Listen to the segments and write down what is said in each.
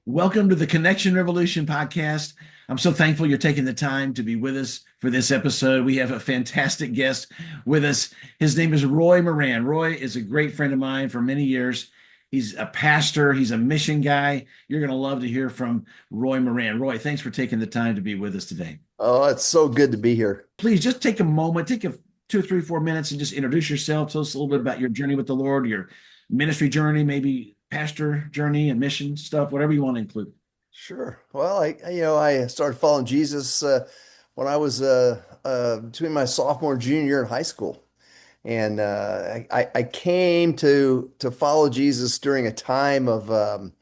Welcome to the Connection Revolution podcast. I'm so thankful you're taking the time to be with us for this episode. We have a fantastic guest with us. His name is Roy Moran. Roy is a great friend of mine for many years. He's a pastor, he's a mission guy. You're going to love to hear from Roy Moran. Roy, thanks for taking the time to be with us today. Oh, it's so good to be here. Please just take a moment, take a 2, 3, 4 minutes and just introduce yourself. Tell us a little bit about your journey with the Lord, your ministry journey, maybe pastor journey and mission stuff, whatever you want to include. Sure. Well, I started following Jesus when I was between my sophomore and junior year in high school, and I came to follow Jesus during a time of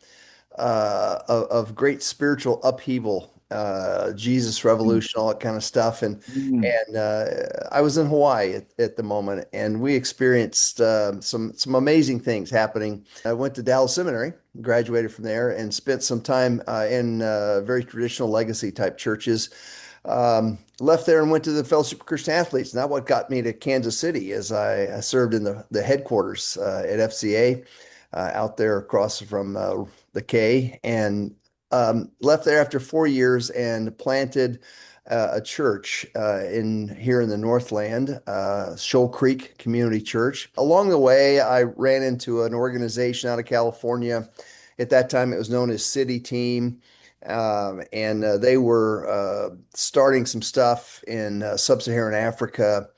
great spiritual upheaval, Jesus revolution, all that kind of stuff. And Mm. and I was in Hawaii at the moment, and we experienced some amazing things happening. I went to Dallas Seminary, graduated from there, and spent some time in very traditional legacy type churches. Left there and went to the Fellowship of Christian Athletes. And that what got me to Kansas City as I served in the headquarters at FCA out there across from the K, and left there after 4 years and planted a church in here in the Northland, Shoal Creek Community Church. Along the way, I ran into an organization out of California. At that time, it was known as City Team. And they were starting some stuff in sub-Saharan Africa,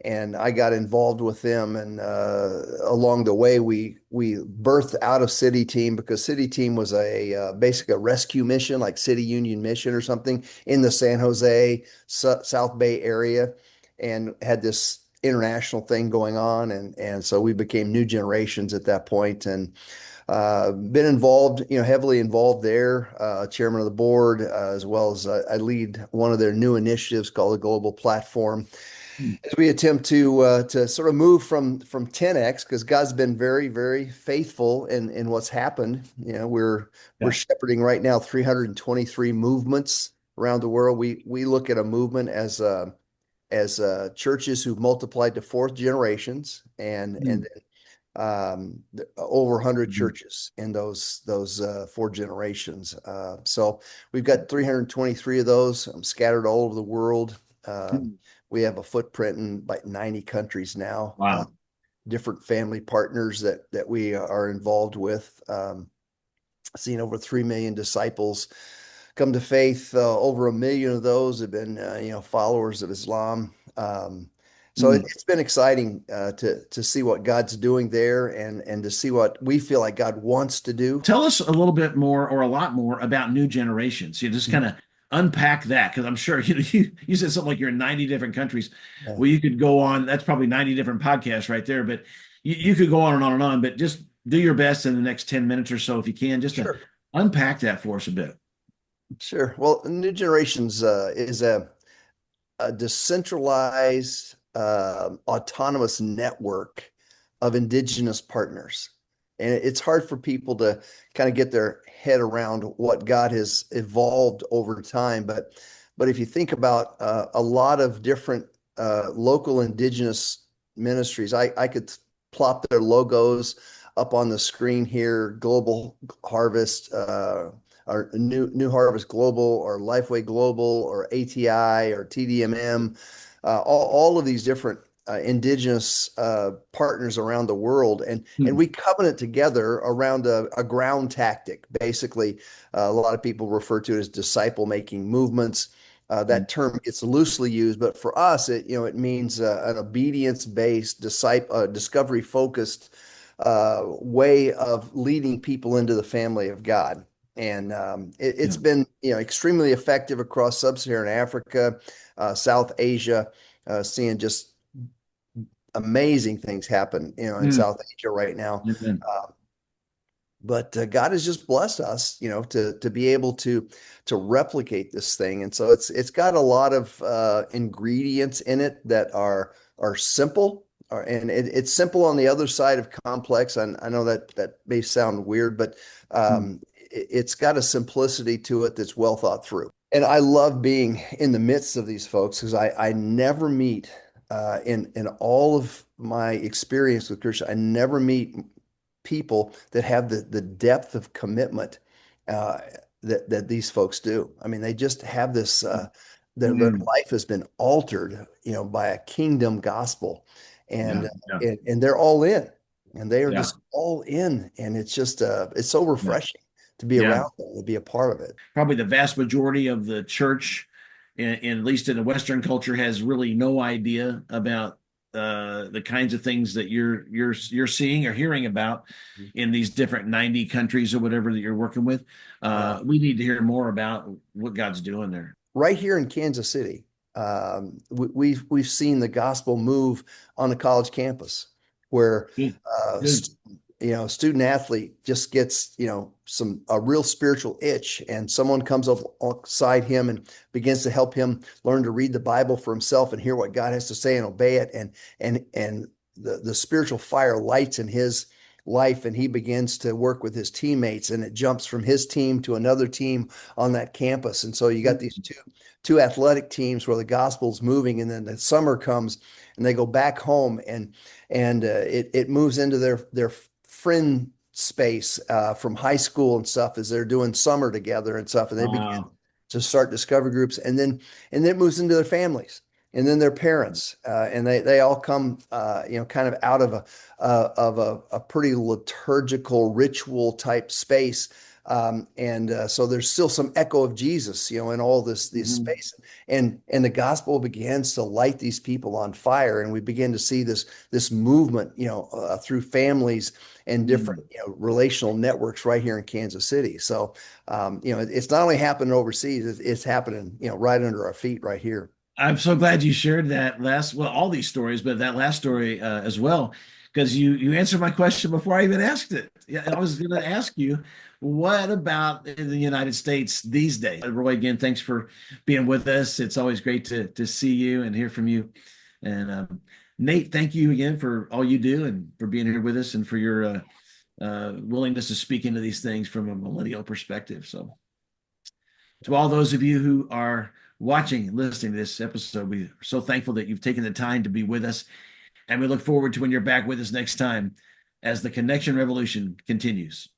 and I got involved with them. And along the way, we birthed out of City Team because City Team was a basically a rescue mission, like City Union Mission or something, in the San Jose South Bay area, and had this international thing going on. And so we became New Generations at that point, and been involved, heavily involved there, chairman of the board, as well as I lead one of their new initiatives called the Global Platform, Mm. as we attempt to sort of move from 10x, because God's been very, very faithful in what's happened. We're Yeah. shepherding right now 323 movements around the world. We look at a movement as churches who've multiplied to fourth generations, and Mm. over 100 Mm. churches in those four generations. So we've got 323 of those scattered all over the world. Mm. We have a footprint in like 90 countries now. Wow. Different family partners that we are involved with. Seen over 3 million disciples come to faith. Over 1 million of those have been, followers of Islam. So Mm. it's been exciting to see what God's doing there, and to see what we feel like God wants to do. Tell us a little bit more or a lot more about new generations. You just kind of unpack that because I'm sure you said something like you're in 90 different countries. Yeah. Well, you could go on, that's probably 90 different podcasts right there, but you could go on and on and on, but just do your best in the next 10 minutes or so if you can, just to Sure. unpack that for us a bit. Sure. Well, New Generations is a decentralized, autonomous network of indigenous partners. And it's hard for people to kind of get their head around what God has evolved over time. But if you think about a lot of different local indigenous ministries, I could plop their logos up on the screen here: Global Harvest, or New Harvest Global, or Lifeway Global, or ATI, or TDMM, all of these different indigenous partners around the world, and Hmm. we covenant together around a ground tactic. Basically, a lot of people refer to it as disciple making movements. Hmm. That term gets loosely used, but for us, it means an obedience based, discovery focused way of leading people into the family of God. And Yeah. it's been extremely effective across sub-Saharan Africa, South Asia, seeing just amazing things happen in Hmm. South Asia right now. Amen. Uh, but God has just blessed us, to be able to replicate this thing, and so it's got a lot of ingredients in it that are simple, and it's simple on the other side of complex. And I know that may sound weird, but Hmm. it's got a simplicity to it that's well thought through. And I love being in the midst of these folks, because I never meet in all of my experience with Christian, I never meet people that have the depth of commitment uh, that these folks do. I mean, they just have this. Their Mm, life has been altered, by a kingdom gospel, yeah, and yeah, and they're all in, and they are yeah, just all in, and it's just it's so yeah, refreshing to be yeah. around them, to be a part of it. Probably the vast majority of the church, at least in the Western culture, has really no idea about the kinds of things that you're seeing or hearing about in these different 90 countries or whatever that you're working with. Yeah. We need to hear more about what God's doing there. Right here in Kansas City, we've seen the gospel move on the college campus, where Good, good. st student athlete just gets some a real spiritual itch, and someone comes up alongside him and begins to help him learn to read the Bible for himself and hear what God has to say and obey it, and the spiritual fire lights in his life, and he begins to work with his teammates, and it jumps from his team to another team on that campus. And so you got these two athletic teams where the gospel's moving, and then the summer comes and they go back home, and it moves into their friend space from high school and stuff as they're doing summer together and stuff, and they begin Wow. to start discovery groups, and then it moves into their families and then their parents, and they all come, kind of out of a pretty liturgical ritual type space, and so there's still some echo of Jesus, in all this Mhm. space, and the gospel begins to light these people on fire, and we begin to see this movement, through families and different, Mm. relational networks right here in Kansas City. So, it's not only happening overseas; it's happening, right under our feet right here. I'm so glad you shared that well, all these stories, but that last story as well, because you answered my question before I even asked it. Yeah, I was going to ask you, what about in the United States these days? Roy, again, thanks for being with us. It's always great to see you and hear from you. And Nate, thank you again for all you do and for being here with us and for your willingness to speak into these things from a millennial perspective. So to all those of you who are watching and listening to this episode, we are so thankful that you've taken the time to be with us. And we look forward to when you're back with us next time as the Connection Revolution continues.